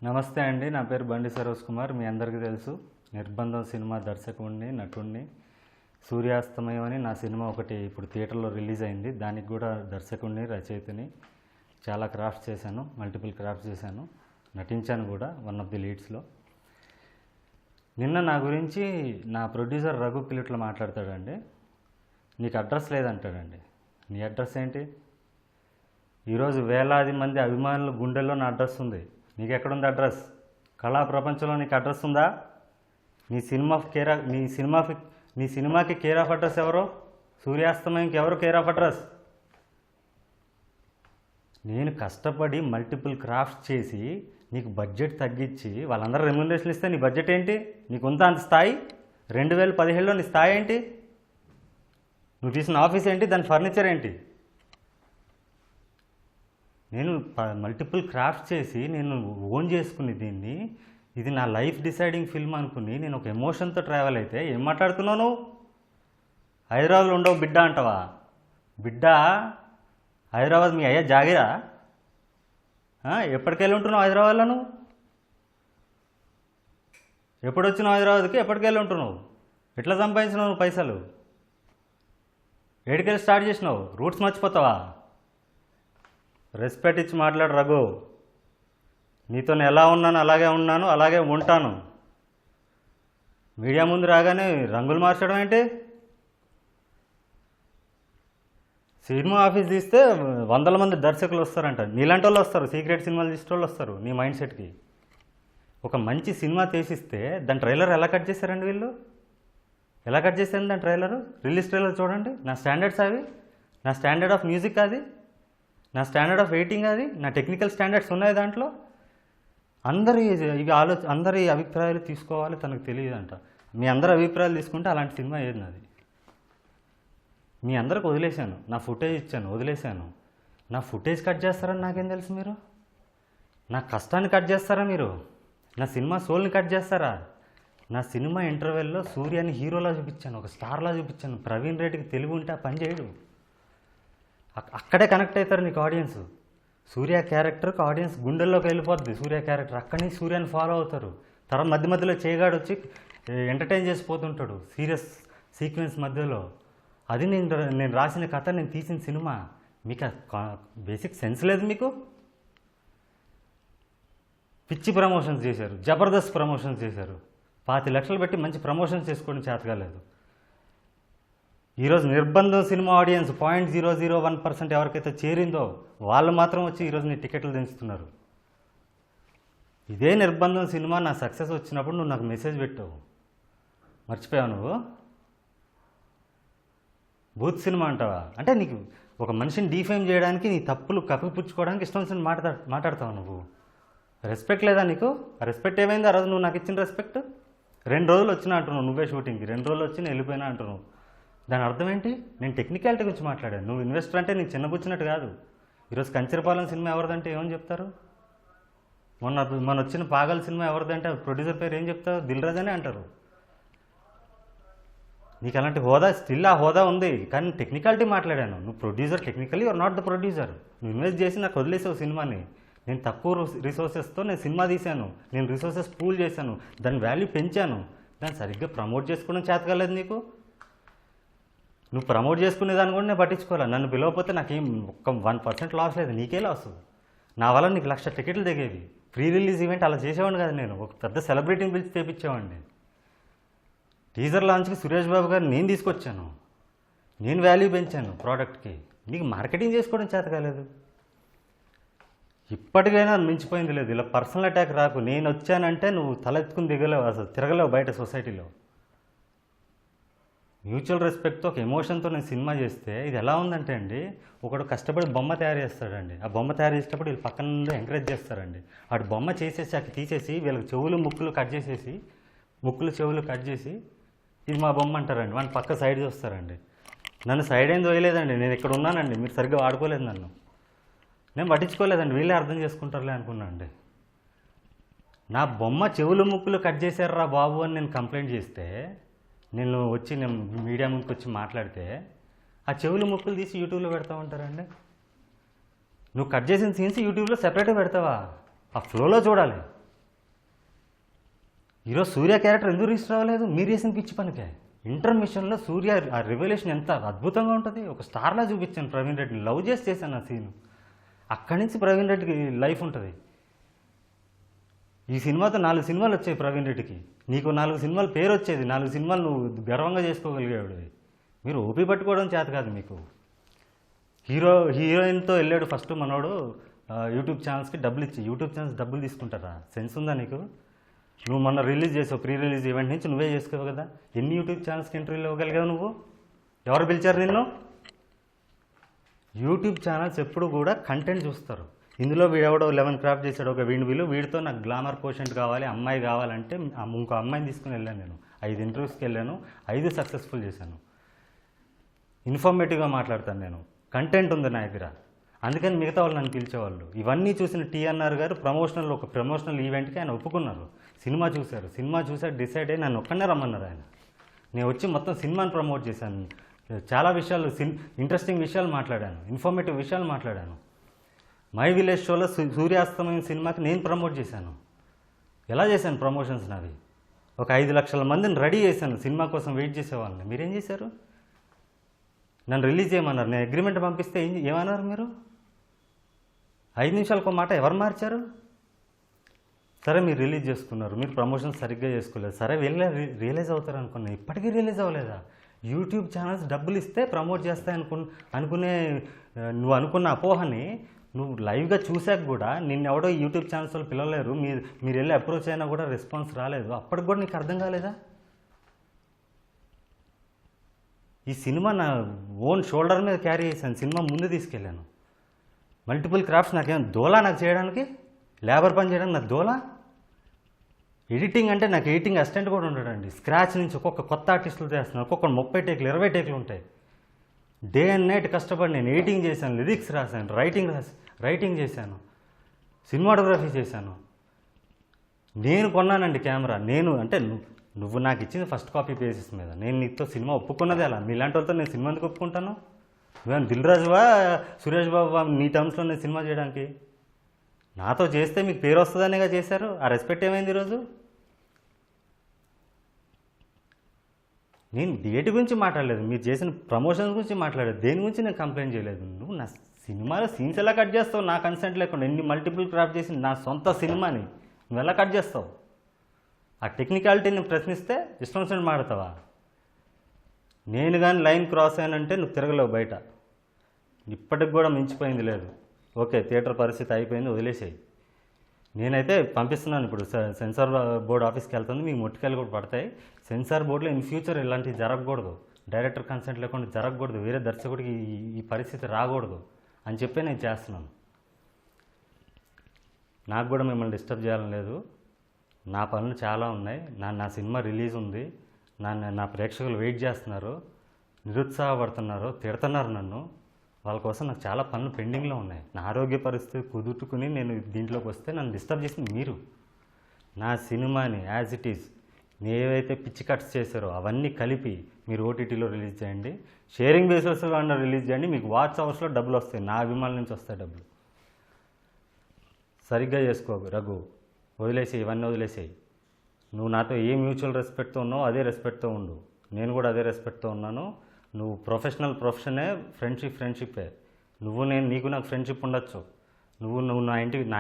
నమస్తే అండి. నా పేరు బండి సరోజ్ కుమార్. మీ అందరికీ తెలుసు, నిర్బంధం సినిమా దర్శకుడిని, నటుడిని. సూర్యాస్తమయం అని నా సినిమా ఒకటి ఇప్పుడు థియేటర్లో రిలీజ్ అయింది. దానికి కూడా దర్శకుడిని, రచయితని. చాలా క్రాఫ్ట్స్ చేశాను, మల్టిపుల్ క్రాఫ్ట్స్ చేశాను, నటించాను కూడా వన్ ఆఫ్ ది లీడ్స్లో. నిన్న నా గురించి నా ప్రొడ్యూసర్ రఘు పిలిట్లో మాట్లాడతాడండి. నీకు అడ్రస్ లేదంటాడండి. నీ అడ్రస్ ఏంటి? ఈరోజు వేలాది మంది అభిమానుల గుండెల్లో నా అడ్రస్ ఉంది. నీకు ఎక్కడుంది అడ్రస్? కళా ప్రపంచంలో నీకు అడ్రస్ ఉందా? నీ సినిమాకి కేర్ ఆఫ్ అడ్రస్ ఎవరో? సూర్యాస్తమయంకి ఎవరు కేర్ ఆఫ్ అడ్రస్? నేను కష్టపడి మల్టిపుల్ క్రాఫ్ట్స్ చేసి నీకు బడ్జెట్ తగ్గించి వాళ్ళందరూ రెమ్యునరేషన్ ఇస్తే నీ బడ్జెట్ ఏంటి? నీకు ఉందా అంత స్థాయి? 2017లో నీ స్థాయి ఏంటి? నువ్వు తీసిన ఆఫీస్ ఏంటి? దాని ఫర్నిచర్ ఏంటి? నేను మల్టిపుల్ క్రాఫ్ట్స్ చేసి నేను ఓన్ చేసుకుని దీన్ని, ఇది నా లైఫ్ డిసైడింగ్ ఫిల్మ్ అనుకుని నేను ఒక ఎమోషన్తో ట్రావెల్ అయితే ఏం మాట్లాడుతున్నావు నువ్వు? హైదరాబాద్లో ఉండవు బిడ్డ అంటావా? బిడ్డ హైదరాబాద్ మీ అయ్యా జాగిరా? ఎప్పటికెళ్ళి ఉంటున్నావు హైదరాబాద్లో? నువ్వు ఎప్పుడు వచ్చినావు హైదరాబాద్కి? ఎప్పటికెళ్ళి ఉంటున్నావు? ఎట్లా సంపాదించినావు నువ్వు పైసలు? ఏడికెళ్ళి స్టార్ట్ చేసినావు? రూట్స్ మర్చిపోతావా? రెస్పెక్ట్ ఇచ్చి మాట్లాడు రఘు. నీతో ఎలా ఉన్నాను అలాగే ఉన్నాను, అలాగే ఉంటాను. మీడియా ముందు రాగానే రంగులు మార్చడం ఏంటి? సినిమా ఆఫీస్ తీస్తే 100 మంది దర్శకులు వస్తారంట. నీలాంటి వాళ్ళు వస్తారు, సీక్రెట్ సినిమాలు తీసే వాళ్ళు వస్తారు నీ మైండ్ సెట్కి. ఒక మంచి సినిమా తీసిస్తే దాని ట్రైలర్ ఎలా కట్ చేశారండి వీళ్ళు? ఎలా కట్ చేశారు దాని ట్రైలరు? రిలీజ్ ట్రైలర్ చూడండి. నా స్టాండర్డ్స్ అవి, నా స్టాండర్డ్ ఆఫ్ మ్యూజిక్ అది, నా స్టాండర్డ్ ఆఫ్ ఎడిటింగ్ అది, నా టెక్నికల్ స్టాండర్డ్స్ ఉన్నాయి దాంట్లో. అందరి అభిప్రాయాలు తీసుకోవాలి, తనకు తెలియదంట. మీ అందరి అభిప్రాయాలు తీసుకుంటే అలాంటి సినిమా ఏది నాది? మీ అందరికి వదిలేశాను, నా ఫుటేజ్ ఇచ్చాను, వదిలేశాను. నా ఫుటేజ్ కట్ చేస్తారని నాకేం తెలుసు? మీరు నా కష్టాన్ని కట్ చేస్తారా? మీరు నా సినిమా సోల్ని కట్ చేస్తారా? నా సినిమా ఇంటర్వెల్లో సూర్యాని హీరోలా చూపించాను, ఒక స్టార్లా చూపించాను. ప్రవీణ్ రెడ్డికి తెలివి ఉంటే ఆ పని చేయడు. అక్కడే కనెక్ట్ అవుతారు నీకు ఆడియన్స్. సూర్య క్యారెక్టర్కి ఆడియన్స్ గుండెల్లోకి వెళ్ళిపోద్ది. సూర్య క్యారెక్టర్ అక్కడి నుంచి సూర్యాని ఫాలో అవుతారు. తర్వాత మధ్యలో చేయగాడు వచ్చి ఎంటర్టైన్ చేసిపోతుంటాడు సీరియస్ సీక్వెన్స్ మధ్యలో. అది నేను రాసిన కథ, నేను తీసిన సినిమా. మీకు బేసిక్ సెన్స్ లేదు మీకు. పిచ్చి ప్రమోషన్స్ చేశారు, జబర్దస్త్ ప్రమోషన్స్ చేశారు. 5 లక్షలు పెట్టి మంచి ప్రమోషన్స్ చేసుకోవడం చేతకాలేదు. ఈరోజు నిర్బంధం సినిమా ఆడియన్స్ 0.001% ఎవరికైతే చేరిందో వాళ్ళు మాత్రం వచ్చి ఈరోజు నీ టికెట్లు దించుతున్నారు. ఇదే నిర్బంధం సినిమా నా సక్సెస్ వచ్చినప్పుడు నువ్వు నాకు మెసేజ్ పెట్టావు, మర్చిపోయావు నువ్వు? బూత్ సినిమా అంటావా? అంటే నీకు ఒక మనిషిని డీఫేమ్ చేయడానికి, నీ తప్పులు కప్పిపుచ్చుకోవడానికి ఇష్టం వచ్చిన మాట్లాడతావు నువ్వు. రెస్పెక్ట్ లేదా నీకు? ఆ రెస్పెక్ట్ ఏమైంది ఆ రోజు నువ్వు నాకు ఇచ్చిన రెస్పెక్ట్? 2 రోజులు వచ్చినా అంటున్నావు నువ్వే షూటింగ్కి, 2 రోజులు వచ్చి నేను వెళ్ళిపోయినా అంటున్నావు. దాని అర్థం ఏంటి? నేను టెక్నికాలిటీ గురించి మాట్లాడాను. నువ్వు ఇన్వెస్టర్ అంటే నీకు చిన్నపుచ్చినట్టు కాదు. ఈరోజు కంచరపాలెం సినిమా ఎవరిదంటే ఏమని చెప్తారు? మొన్న వచ్చిన పాగల్ సినిమా ఎవరిదంటే ప్రొడ్యూసర్ పేరు ఏం చెప్తారు? దిల్ రాజు అనే అంటారు. నీకు అలాంటి హోదా, స్టిల్ ఆ హోదా ఉంది, కానీ టెక్నికాలిటీ మాట్లాడాను. నువ్వు producer, technically you are not the producer. నువ్వు ఇన్వెస్ట్ చేసి నాకు వదిలేసావు సినిమాని. నేను తక్కువ రిసోర్సెస్తో నేను సినిమా తీశాను, నేను రిసోర్సెస్ పూల్ చేశాను, దాని వాల్యూ పెంచాను. దాన్ని సరిగ్గా ప్రమోట్ చేసుకోవడం చేతకాలేదు నీకు. నువ్వు ప్రమోట్ చేసుకునే దాన్ని కూడా నేను పట్టించుకోవాలి. నన్ను పిలవకపోతే నాకేం ఒక్క 1% లాస్ లేదు, నీకే లాస్. నా వల్ల నీకు 1,00,000 టికెట్లు దిగేవి. ప్రీ రిలీజ్ ఈవెంట్ అలా చేసేవాడిని కాదు నేను, ఒక పెద్ద సెలబ్రిటీని పిలిచి తెప్పించేవాడిని. టీజర్ లాంచ్కి సురేష్ బాబు గారు నేను తీసుకొచ్చాను, నేను వాల్యూ పెంచాను ప్రోడక్ట్కి. నీకు మార్కెటింగ్ చేసుకోవడం చేత కాలేదు. ఇప్పటికైనా మించిపోయింది లేదు. ఇలా పర్సనల్ అటాక్ రాకు. నేను వచ్చానంటే నువ్వు తలెత్తుకుని దిగలేవు, అసలు తిరగలేవు బయట సొసైటీలో. మ్యూచువల్ రెస్పెక్ట్తో, ఒక ఎమోషన్తో నేను సినిమా చేస్తే ఇది ఎలా ఉందంటే అండి, ఒకడు కష్టపడి బొమ్మ తయారు చేస్తాడండి. ఆ బొమ్మ తయారు చేసేటప్పుడు వీళ్ళు పక్కన నుండి ఎంకరేజ్ చేస్తారండి. వాడు బొమ్మ చేసేసి అక్కడ తీసేసి వీళ్ళకి చెవులు ముక్కులు కట్ చేసేసి, ముక్కులు చెవులు కట్ చేసి ఇది మా బొమ్మ అంటారండి. వాడిని పక్క సైడ్ చూస్తారండి. నన్ను సైడ్ ఏం తోయలేదండి, నేను ఇక్కడ ఉన్నానండి, మీరు సరిగ్గా వాడుకోలేదు నన్ను, నేను పట్టించుకోలేదండి, వీళ్ళే అర్థం చేసుకుంటారులే అనుకున్నా అండి. నా బొమ్మ చెవులు ముక్కులు కట్ చేశారా బాబు అని నేను కంప్లైంట్ చేస్తే, నేను మీడియా ముందుకు వచ్చి మాట్లాడితే ఆ చెవులు ముక్కులు తీసి యూట్యూబ్లో పెడతా ఉంటారండి. నువ్వు కట్ చేసిన సీన్స్ యూట్యూబ్లో సెపరేట్గా పెడతావా? ఆ ఫ్లోలో చూడాలి. ఈరోజు సూర్య క్యారెక్టర్ ఎందుకు రిజిస్టర్ అవ్వలేదు? మీరు చేసిన పిచ్చి పనికే. ఇంటర్మిషన్లో సూర్య ఆ రివల్యూషన్ ఎంత అద్భుతంగా ఉంటుంది. ఒక స్టార్లా చూపించాను ప్రవీణ్ రెడ్డిని, లవ్ చేసి చేశాను ఆ సీను. అక్కడి నుంచి ప్రవీణ్ రెడ్డికి లైఫ్ ఉంటుంది. ఈ సినిమాతో 4 సినిమాలు వచ్చాయి ప్రవీణ్ రెడ్డికి. నీకు 4 సినిమాలు పేరు వచ్చేది, 4 సినిమాలు నువ్వు గర్వంగా చేసుకోగలిగేవాడు. మీరు ఓపి పట్టుకోవడం చేత కాదు మీకు. హీరోయిన్తో వెళ్ళాడు ఫస్ట్ మనోడు యూట్యూబ్ ఛానల్స్కి డబ్బులు ఇచ్చి. యూట్యూబ్ ఛానల్స్ డబ్బులు తీసుకుంటారా? సెన్స్ ఉందా నీకు? నువ్వు మొన్న రిలీజ్ చేసావు, ప్రీ రిలీజ్ ఈవెంట్ నుంచి నువ్వే చేసుకోవు కదా. ఎన్ని యూట్యూబ్ ఛానల్స్కి ఇంటర్వ్యూలు ఇవ్వగలిగావు నువ్వు? ఎవరు పిలిచారు నిన్ను? యూట్యూబ్ ఛానల్స్ ఎప్పుడు కూడా కంటెంట్ చూస్తారు. ఇందులో వీడెవడో 11 క్రాఫ్ట్ చేశాడు ఒక వీడితో నాకు గ్లామర్ కోషెంట్ కావాలి, అమ్మాయి కావాలంటే ఇంకో అమ్మాయిని తీసుకుని వెళ్ళాను. నేను 5 ఇంటర్వ్యూస్కి వెళ్ళాను, 5 సక్సెస్ఫుల్ చేశాను. ఇన్ఫర్మేటివ్గా మాట్లాడతాను నేను, కంటెంట్ ఉంది నా దగ్గర. అందుకని మిగతా వాళ్ళు నన్ను పిలిచేవాళ్ళు. ఇవన్నీ చూసిన టీఎన్ఆర్ గారు ఒక ప్రమోషనల్ ఈవెంట్కి ఆయన ఒప్పుకున్నారు. సినిమా చూశారు, డిసైడ్ అయ్యి నన్ను ఒక్కనే రమ్మన్నారు ఆయన. నేను వచ్చి మొత్తం సినిమాని ప్రమోట్ చేశాను. చాలా విషయాలు, ఇంట్రెస్టింగ్ విషయాలు మాట్లాడాను, ఇన్ఫర్మేటివ్ విషయాలు మాట్లాడాను. మై విలేజ్ షోలో సూర్యాస్తమయం సినిమాకి నేను ప్రమోట్ చేశాను. ఎలా చేశాను ప్రమోషన్స్ నావి? ఒక 5 లక్షల మందిని రెడీ చేశాను సినిమా కోసం వెయిట్ చేసేవాళ్ళని. మీరేం చేశారు? నన్ను రిలీజ్ చేయమన్నారు. నేను అగ్రిమెంట్ పంపిస్తే ఏమన్నారు మీరు? 5 నిమిషాలకు మాట ఎవరు మార్చారు? సరే మీరు రిలీజ్ చేసుకున్నారు, మీరు ప్రమోషన్ సరిగ్గా చేసుకోలేదు, సరే రియలైజ్ అవుతారు అనుకున్నా. ఇప్పటికీ రిలీజ్ అవ్వలేదా? యూట్యూబ్ ఛానల్స్ డబ్బులు ఇస్తే ప్రమోట్ చేస్తాయి అనుకునే నువ్వు అనుకున్న అపోహని నువ్వు లైవ్గా చూసాక కూడా నిన్నెవడో యూట్యూబ్ ఛానల్స్ వాళ్ళు పిలవలేరు, మీరు వెళ్ళి అప్రోచ్ అయినా కూడా రెస్పాన్స్ రాలేదు. అప్పటికి కూడా నీకు అర్థం కాలేదా? ఈ సినిమా నా ఓన్ షోల్డర్ మీద క్యారీ చేశాను, సినిమా ముందు తీసుకెళ్ళాను. మల్టిపుల్ క్రాఫ్ట్స్ నాకేం దోలా నాకు చేయడానికి, లేబర్ పని చేయడానికి నాకు దోలా. ఎడిటింగ్ అంటే నాకు ఎడిటింగ్ అసిస్టెంట్ కూడా ఉంటాడండి. స్క్రాచ్ నుంచి ఒక్కొక్క కొత్త ఆర్టిస్టులు చేస్తున్నాను, ఒక్కొక్క 30 టేకులు 20 టేకులు ఉంటాయి. డే అండ్ నైట్ కష్టపడి నేను ఎడిటింగ్ చేశాను, లిరిక్స్ రాశాను, రైటింగ్ చేశాను, సినిమాటోగ్రఫీ చేశాను. నేను కొన్నానండి కెమెరా. నువ్వు నాకు ఇచ్చింది ఫస్ట్ కాపీ బేసిస్ మీద. నేను నీతో సినిమా ఒప్పుకున్నదే అలా. మీలాంటి వాళ్ళతో నేను సినిమా ఎందుకు ఒప్పుకుంటాను? నువ్వేమో దిల్ రాజువా, సురేష్ బాబు నీ టర్మ్స్లో నేను సినిమా చేయడానికి? నాతో చేస్తే మీకు పేరు వస్తుందనేగా చేశారు. ఆ రెస్పెక్ట్ ఏమైంది ఈరోజు? నేను డేట్ గురించి మాట్లాడలేదు, మీరు చేసిన ప్రమోషన్స్ గురించి మాట్లాడలేదు, దేని గురించి నేను కంప్లైంట్ చేయలేదు. నువ్వు నా సినిమాలో సీన్స్ ఎలా కట్ చేస్తావు నా కన్సెంట్ లేకుండా? ఎన్ని మల్టిపుల్ క్రాఫ్ట్ చేసి నా సొంత సినిమాని నువ్వు ఎలా కట్ చేస్తావు? ఆ టెక్నికాలిటీని ప్రశ్నిస్తే ఇష్టం వచ్చినట్టు మాడతావా? నేను కానీ లైన్ క్రాస్ అయ్యానంటే నువ్వు తిరగలేవు బయట. ఇప్పటికి కూడా మించిపోయింది లేదు. ఓకే, థియేటర్ పరిస్థితి అయిపోయింది, వదిలేసేయి. నేనైతే పంపిస్తున్నాను. ఇప్పుడు సెన్సార్ బోర్డు ఆఫీస్కి వెళ్తుంది, మీకు మొట్టికాయలు కూడా పడతాయి. సెన్సార్ బోర్డులో ఇన్ ఫ్యూచర్ ఇలాంటివి జరగకూడదు, డైరెక్టర్ కన్సెంట్ లేకుండా జరగకూడదు, వేరే దర్శకుడికి ఈ పరిస్థితి రాకూడదు అని చెప్పి నేను చేస్తున్నాను. నాకు కూడా మిమ్మల్ని డిస్టర్బ్ చేయాలని లేదు. నా పనులు చాలా ఉన్నాయి. నా సినిమా రిలీజ్ ఉంది. నా ప్రేక్షకులు వెయిట్ చేస్తున్నారు, నిరుత్సాహపడుతున్నారు, తిడుతున్నారు నన్ను. వాళ్ళ కోసం నాకు చాలా పనులు పెండింగ్లో ఉన్నాయి. నా ఆరోగ్య పరిస్థితి కుదుర్చుకుని నేను దీంట్లోకి వస్తే నన్ను డిస్టర్బ్ చేసింది మీరు. నా సినిమాని యాజ్ ఇట్ ఈజ్ ఏవైతే పిచ్చి కట్స్ చేశారో అవన్నీ కలిపి మీరు ఓటీటీలో రిలీజ్ చేయండి, షేరింగ్ బేసిస్లో అన్న రిలీజ్ చేయండి. మీకు వాచ్ అవర్స్లో డబ్బులు వస్తాయి, నా అభిమానుల నుంచి వస్తాయి డబ్బులు. సరిగ్గా చేసుకో రఘు, వదిలేసేయి, ఇవన్నీ వదిలేసేయి. నువ్వు నాతో ఏ మ్యూచువల్ రెస్పెక్ట్తో ఉన్నావో అదే రెస్పెక్ట్తో ఉండు, నేను కూడా అదే రెస్పెక్ట్తో ఉన్నాను. నువ్వు ప్రొఫెషనే, ఫ్రెండ్షిప్పే. నీకు నాకు ఫ్రెండ్షిప్ ఉండొచ్చు. నువ్వు నా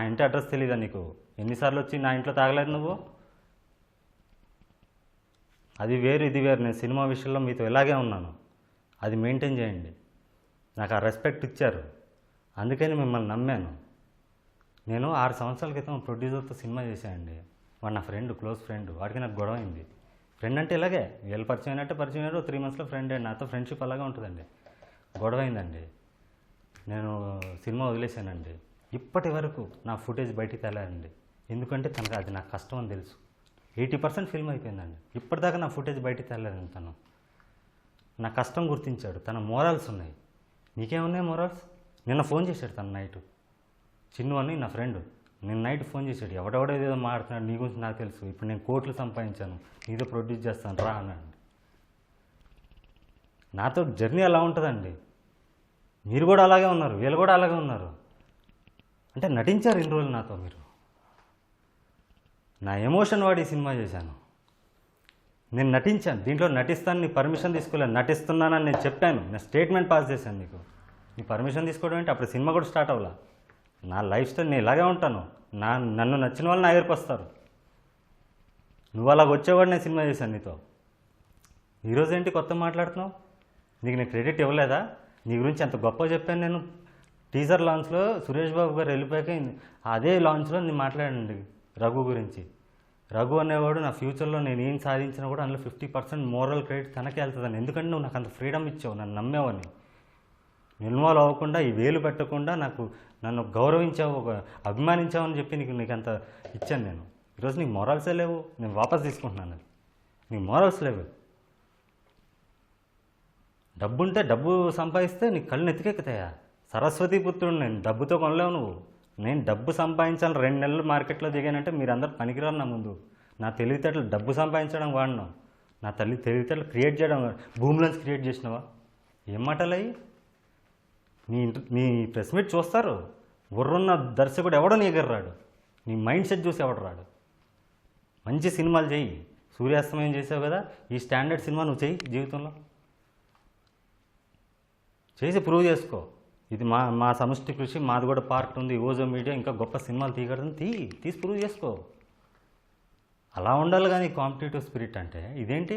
ఇంటి అడ్రస్ తెలీదా నీకు? ఎన్నిసార్లు వచ్చి నా ఇంట్లో తాగలేదు నువ్వు? అది వేరు, ఇది వేరు. నేను సినిమా విషయంలో మీతో ఇలాగే ఉన్నాను, అది మెయింటైన్ చేయండి. నాకు ఆ రెస్పెక్ట్ ఇచ్చారు, అందుకని మిమ్మల్ని నమ్మాను. నేను 6 సంవత్సరాల క్రితం ప్రొడ్యూసర్తో సినిమా చేశానండి. వాడు నా ఫ్రెండ్, క్లోజ్ ఫ్రెండ్. వాడికి నాకు గొడవ అయింది. ఫ్రెండ్ అంటే ఇలాగే, వీళ్ళు పరిచయం అయినట్టే 3 మంత్స్లో ఫ్రెండ్ అండి. నాతో ఫ్రెండ్షిప్ అలాగే ఉంటుందండి. గొడవ అయిందండి, నేను సినిమా వదిలేశానండి. ఇప్పటి వరకు నా ఫుటేజ్ బయటికి తేలారండి, ఎందుకంటే తనకు అది నాకు కష్టం అని తెలుసు. 80% ఫిల్మ్ అయిపోయిందండి, ఇప్పటిదాకా నా ఫుటేజ్ బయటికి తేలేదండి. తను నా కష్టం గుర్తించాడు, తన మోరల్స్ ఉన్నాయి. నీకేమున్నాయి మోరల్స్? నిన్న ఫోన్ చేశాడు తను నైట్, చిన్ను అని నా ఫ్రెండ్. నేను నైట్ ఫోన్ చేశాడు, ఎవడెవడేదో మాడుతున్నాడు నీ గురించి నాకు తెలుసు, ఇప్పుడు నేను కోట్లు సంపాదించాను, నీతో ప్రొడ్యూస్ చేస్తాను రా అన్నాడు. నాతో జర్నీ అలా ఉంటుందండి. మీరు కూడా అలాగే ఉన్నారు, వీళ్ళు కూడా అలాగే ఉన్నారు. అంటే నటించారు ఇన్ని రోజులు నాతో మీరు. నా ఎమోషన్ వాడి సినిమా చేశాను. నేను నటించాను, దీంట్లో నటిస్తాను, నీ పర్మిషన్ తీసుకోలేను, నటిస్తున్నానని నేను చెప్పాను, నేను స్టేట్మెంట్ పాస్ చేశాను నీకు. నీ పర్మిషన్ తీసుకోవడం అంటే అప్పుడు సినిమా కూడా స్టార్ట్ అవ్వాల. నా లైఫ్ స్టైల్ నేను ఇలాగే ఉంటాను, నన్ను నచ్చిన వాళ్ళు నా దగ్గరికి వస్తారు. నువ్వు అలాగ వచ్చేవాడు నేను సినిమా చేశాను నీతో. ఈరోజు ఏంటి కొత్త మాట్లాడుతున్నావు? నీకు నేను క్రెడిట్ ఇవ్వలేదా? నీ గురించి ఎంత గొప్ప చెప్పాను నేను. టీజర్ లాంచ్లో సురేష్ బాబు గారు వెళ్ళిపోయాక అదే లాంచ్లో నేను మాట్లాడండి రఘు గురించి. రఘు అనేవాడు నా ఫ్యూచర్లో నేను ఏం సాధించినా కూడా అందులో 50% మోరల్ క్రెడిట్ తనకే వెళ్తుందని. ఎందుకంటే నువ్వు నాకు అంత ఫ్రీడమ్ ఇచ్చావు, నన్ను నమ్మేవని. ఇన్వాల్వ్ అవ్వకుండా, ఈ వేలు పెట్టకుండా నన్ను గౌరవించావు, అభిమానించావు అని చెప్పి నీకు అంత ఇచ్చాను నేను. ఈరోజు నీకు మోరల్సే లేవు, నేను వాపస్ తీసుకుంటున్నాను. నీకు మోరల్స్ లేవు. డబ్బు ఉంటే, డబ్బు సంపాదిస్తే నీకు కళ్ళు నెత్తికెక్కుతాయా? సరస్వతి పుత్రుడు నేను, డబ్బుతో కొనలేవు నువ్వు. నేను డబ్బు సంపాదించాలని 2 నెలలు మార్కెట్లో దిగానంటే మీరందరూ పనికిరారు నా ముందు. నా తెలివితేటలు డబ్బు సంపాదించడం వాడినావు, నా తెలివితేటలు క్రియేట్ చేయడం, భూమిలోంచి క్రియేట్ చేసినావా? ఏం మాటలు అయ్యి? నీ ప్రెస్ మీట్ చూస్తారు, బుర్రున్న దర్శకుడు ఎవడో నీ దగ్గర రాడు, నీ మైండ్ సెట్ చూసి ఎవడు రాడు. మంచి సినిమాలు చెయ్యి. సూర్యాస్తమయం చేసావు కదా, ఈ స్టాండర్డ్ సినిమా నువ్వు చెయ్యి జీవితంలో. చేసి ప్రూవ్ చేసుకో. ఇది మా సమిష్టి కృషి, మాది కూడా పార్ట్ ఉంది. ఓజో మీడియా ఇంకా గొప్ప సినిమాలు తీయగలదని తీసి ప్రూవ్ చేసుకో. అలా ఉండాలి కానీ కాంపిటేటివ్ స్పిరిట్ అంటే ఇదేంటి?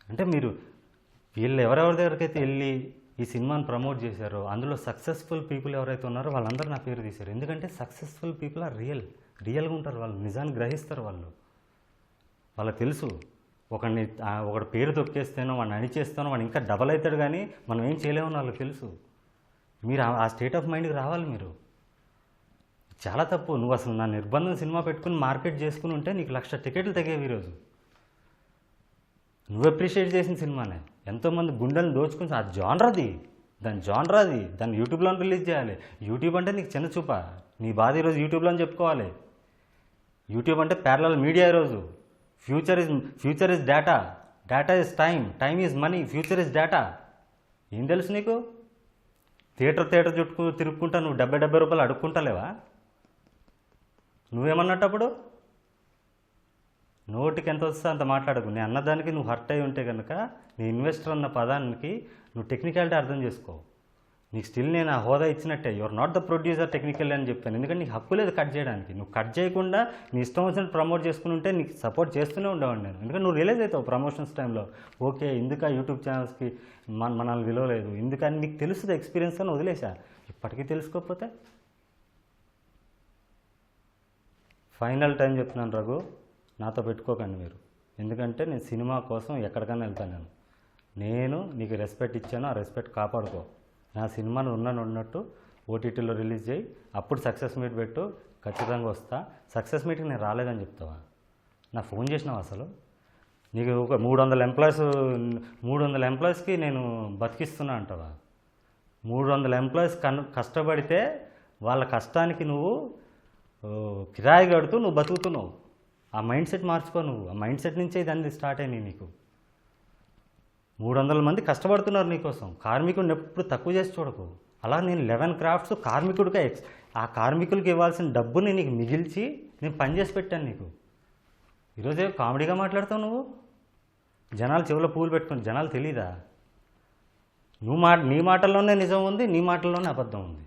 అంటే మీరు వీళ్ళు ఎవరెవరి దగ్గరికైతే వెళ్ళి ఈ సినిమాని ప్రమోట్ చేశారో అందులో సక్సెస్ఫుల్ పీపుల్ ఎవరైతే ఉన్నారో వాళ్ళందరూ నా పేరు తీశారు. ఎందుకంటే సక్సెస్ఫుల్ పీపుల్ ఆర్ రియల్గా ఉంటారు. వాళ్ళు నిజాన్ని గ్రహిస్తారు. వాళ్ళకి తెలుసు ఒకటి పేరు తొక్కేస్తేనో, వాడిని అణిచేస్తానో వాడు ఇంకా డబల్ అవుతాడు, కానీ మనం ఏం చేయలేమని వాళ్ళకి తెలుసు. మీరు ఆ స్టేట్ ఆఫ్ మైండ్కి రావాలి. మీరు చాలా తప్పు. నువ్వు అసలు నా నిర్బంధం సినిమా పెట్టుకుని మార్కెట్ చేసుకుని ఉంటే నీకు 1,00,000 టికెట్లు తగ్గేవి ఈరోజు. నువ్వు అప్రిషియేట్ చేసిన సినిమానే ఎంతోమంది గుండెలను దోచుకుని దాన్ని యూట్యూబ్లో రిలీజ్ చేయాలి. యూట్యూబ్ అంటే నీకు చిన్న చూప. నీ బాధ ఈరోజు యూట్యూబ్లో చెప్పుకోవాలి. యూట్యూబ్ అంటే ప్యారలల్ మీడియా. ఈరోజు future is data is time is money, future is data. ఏం తెలుసు నీకు? థియేటర్ తిరుక్కుంటా నువ్వు 70 రూపాయలు అడుక్కుంటలేవా? నువ్వేమన్నట్టప్పుడు నోటికి ఎంత వస్తే అంత మాట్లాడకు. నేను అన్నదానికి నువ్వు హర్ట్ అయి ఉంటే కనుక నీ ఇన్వెస్టర్ అన్న పదానికి నువ్వు టెక్నికాలిటీ అర్థం చేసుకో. నీకు స్టిల్ నేను ఆ హోదా ఇచ్చినట్టే. Your not the producer technical అని చెప్పాను. ఎందుకంటే నీకు హక్కు లేదు కట్ చేయడానికి. నువ్వు కట్ చేయకుండా నీ ఇష్టం వచ్చినట్టు ప్రమోట్ చేసుకుని ఉంటే నీకు సపోర్ట్ చేస్తూనే ఉండేవాడిని నేను. ఎందుకంటే నువ్వు రియలైజ్ అవుతావు ప్రమోషన్స్ టైంలో, ఓకే ఇందుక యూట్యూబ్ ఛానల్స్కి మనల్ని విలువలేదు, ఎందుకని నీకు తెలుస్తుంది ఎక్స్పీరియన్స్ అని వదిలేసా. ఇప్పటికీ తెలుసుకోకపోతే ఫైనల్ టైం చెప్తున్నాను రఘు, నాతో పెట్టుకోకండి మీరు. ఎందుకంటే నేను సినిమా కోసం ఎక్కడికైనా వెళ్తాను. నేను నీకు రెస్పెక్ట్ ఇచ్చాను, ఆ రెస్పెక్ట్ కాపాడుకో. నా సినిమాను ఉన్నట్టు ఓటీటీలో రిలీజ్ చేయి, అప్పుడు సక్సెస్ మీట్ పెట్టు, ఖచ్చితంగా వస్తా. సక్సెస్ మీట్కి నేను రాలేదని చెప్తావా? నా ఫోన్ చేసినావు అసలు? నీకు ఒక 300 ఎంప్లాయీస్కి నేను బతికిస్తున్నా అంటావా? 300 ఎంప్లాయీస్ కష్టపడితే వాళ్ళ కష్టానికి నువ్వు కిరాయి కడుతూ నువ్వు బతుకుతున్నావు. ఆ మైండ్ సెట్ మార్చుకో నువ్వు. ఆ మైండ్ సెట్ నుంచే ఇదన్నీ స్టార్ట్ అయినాయి నీకు. 300 మంది కష్టపడుతున్నారు నీకోసం. కార్మికుడిని ఎప్పుడు తక్కువ చేసి చూడకు. అలా నేను 11 క్రాఫ్ట్స్ కార్మికుడిగా ఆ కార్మికులకి ఇవ్వాల్సిన డబ్బుని నీకు మిగిల్చి నేను పనిచేసి పెట్టాను నీకు. ఈరోజే కామెడీగా మాట్లాడతావు నువ్వు. జనాలు చెవులో పూలు పెట్టుకుని జనాలు తెలీదా? నీ మాటల్లోనే నిజం ఉంది, నీ మాటల్లోనే అబద్ధం ఉంది.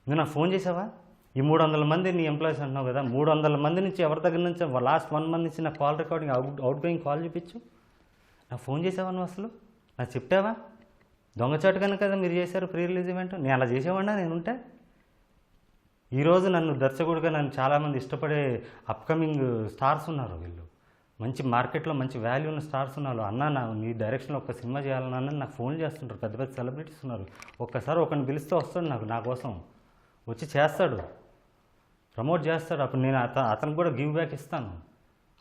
నువ్వు నాకు ఫోన్ చేసావా? ఈ 300 మంది నీ ఎంప్లాయీస్ అంటున్నావు కదా, 300 మంది నుంచి ఎవరి దగ్గర నుంచి లాస్ట్ 1 మంత్ నుంచి నా call recording out going call చూపించు. నాకు ఫోన్ చేసావా నువ్వు? అసలు నాకు చెప్పావా? దొంగచాటు కనుక కదా మీరు చేశారు ప్రీ రిలీజ్ ఈవెంట్. నేను అలా చేసేవాడినా నేనుంటే? ఈరోజు నన్ను దర్శకుడిగా నన్ను చాలామంది ఇష్టపడే అప్కమింగ్ స్టార్స్ ఉన్నారు. వీళ్ళు మంచి మార్కెట్లో మంచి వాల్యూ ఉన్న స్టార్స్ ఉన్నారు. అన్న నీ డైరెక్షన్లో ఒక సినిమా చేయాలన్నా నాకు ఫోన్ చేస్తుంటారు. పెద్ద పెద్ద సెలబ్రిటీస్ ఉన్నారు. ఒక్కసారి ఒకరిని పిలిస్తే వస్తాడు నా కోసం వచ్చి చేస్తాడు, ప్రమోట్ చేస్తాడు. అప్పుడు నేను అతనికి కూడా గివ్ బ్యాక్ ఇస్తాను.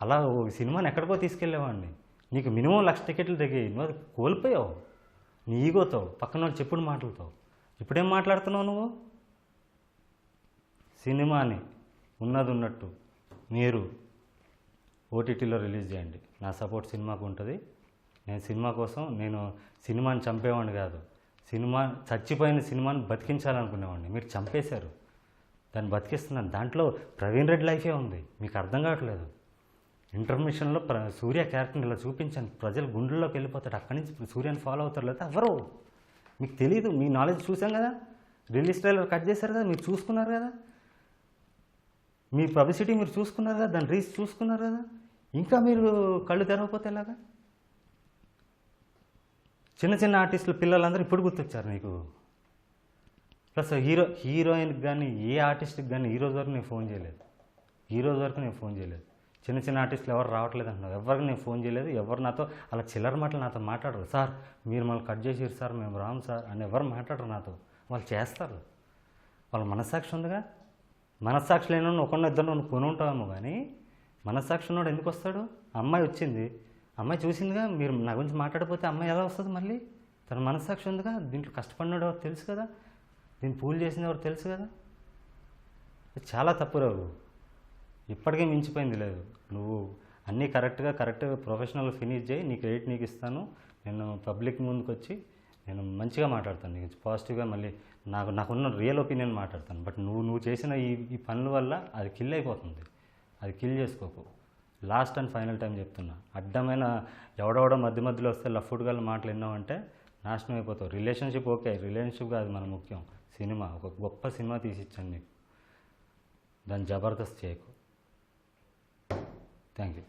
అలా ఒక సినిమాని ఎక్కడికో తీసుకెళ్ళేవాడిని. నీకు మినిమం 1,00,000 టికెట్లు తగ్గాయి. నువ్వు అది కోల్పోయావు నీ ఈగోతో, పక్కన చెప్పుడు మాటలతో. ఇప్పుడేం మాట్లాడుతున్నావు నువ్వు? సినిమాని ఉన్నట్టు మీరు ఓటీటీలో రిలీజ్ చేయండి. నా సపోర్ట్ సినిమాకు ఉంటుంది. నేను సినిమా కోసం సినిమాని చంపేవాడిని కాదు. చచ్చిపోయిన సినిమాని బతికించాలనుకునేవాడిని. మీరు చంపేశారు, దాన్ని బతికిస్తున్నాను. దాంట్లో ప్రవీణ్ రెడ్డి లైఫే ఉంది. మీకు అర్థం కావట్లేదు. ఇంటర్మిషన్లో సూర్య క్యారెక్టర్ని ఇలా చూపించాను, ప్రజలు గుండెల్లోకి వెళ్ళిపోతాడు, అక్కడి నుంచి సూర్యని ఫాలో అవుతారు. లేదా ఎవరు మీకు తెలియదు, మీ నాలెడ్జ్ చూసాం కదా, రిలీజ్ ట్రైలర్ కట్ చేశారు కదా, మీరు చూసుకున్నారు కదా, మీ పబ్లిసిటీ మీరు చూసుకున్నారు కదా, దాని రీచ్ చూసుకున్నారు కదా, ఇంకా మీరు కళ్ళు తెరవకపోతే ఎలాగా? చిన్న చిన్న ఆర్టిస్టులు పిల్లలందరూ ఇప్పుడు గుర్తొచ్చారు నీకు. ప్లస్ హీరోయిన్కి కానీ ఏ ఆర్టిస్ట్కి కానీ ఈ రోజు వరకు నేను ఫోన్ చేయలేదు, ఈ రోజు వరకు నేను ఫోన్ చేయలేదు. చిన్న చిన్న ఆర్టిస్టులు ఎవరు రావట్లేదు అంటున్నారు, ఎవరికి నేను ఫోన్ చేయలేదు. ఎవరు నాతో అలా చిల్లర మాటలు నాతో మాట్లాడరు. సార్ మీరు మళ్ళీ కట్ చేసిరు సార్, మేము రాము సార్ అని ఎవరు మాట్లాడరు నాతో. వాళ్ళు చేస్తారు, వాళ్ళ మనస్సాక్షి ఉందిగా. మనస్సాక్షి లేని ఒకరిని ఇద్దరు కొని ఉంటామేమో, కానీ మనస్సాక్షి ఉన్నాడు ఎందుకు వస్తాడు? అమ్మాయి వచ్చింది, అమ్మాయి చూసిందిగా, మీరు నా గురించి మాట్లాడిపోతే అమ్మాయి ఎలా వస్తుంది మళ్ళీ? తన మనస్సాక్షి ఉందిగా. దీంట్లో కష్టపడినాడు ఎవరు తెలుసు కదా, దీన్ని పూలు చేసింది ఎవరు తెలుసు కదా. చాలా తప్పు రావు, ఇప్పటికే మించిపోయింది లేదు. నువ్వు అన్నీ కరెక్ట్గా ప్రొఫెషనల్ ఫినిష్ చేయి, నీ క్రెడిట్ నీకు ఇస్తాను. నేను పబ్లిక్ ముందుకు వచ్చి నేను మంచిగా మాట్లాడతాను నీకు పాజిటివ్గా. మళ్ళీ నాకున్న రియల్ ఒపీనియన్ మాట్లాడతాను. బట్ నువ్వు చేసిన ఈ పనుల వల్ల అది కిల్ అయిపోతుంది, అది కిల్ చేసుకోకు. లాస్ట్ అండ్ ఫైనల్ టైం చెప్తున్నా, అడ్డమైన ఎవడెవడో మధ్యలో వస్తే లఫ్ఫుడ్గా మాటలు విన్నావంటే నాశనం అయిపోతావు. రిలేషన్షిప్ ఓకే, రిలేషన్షిప్ అది మన ముఖ్యం. సినిమా ఒక గొప్ప సినిమా తీసిచ్చాను నీకు, దాన్ని జబర్దస్త్ చేయకు. Thank you.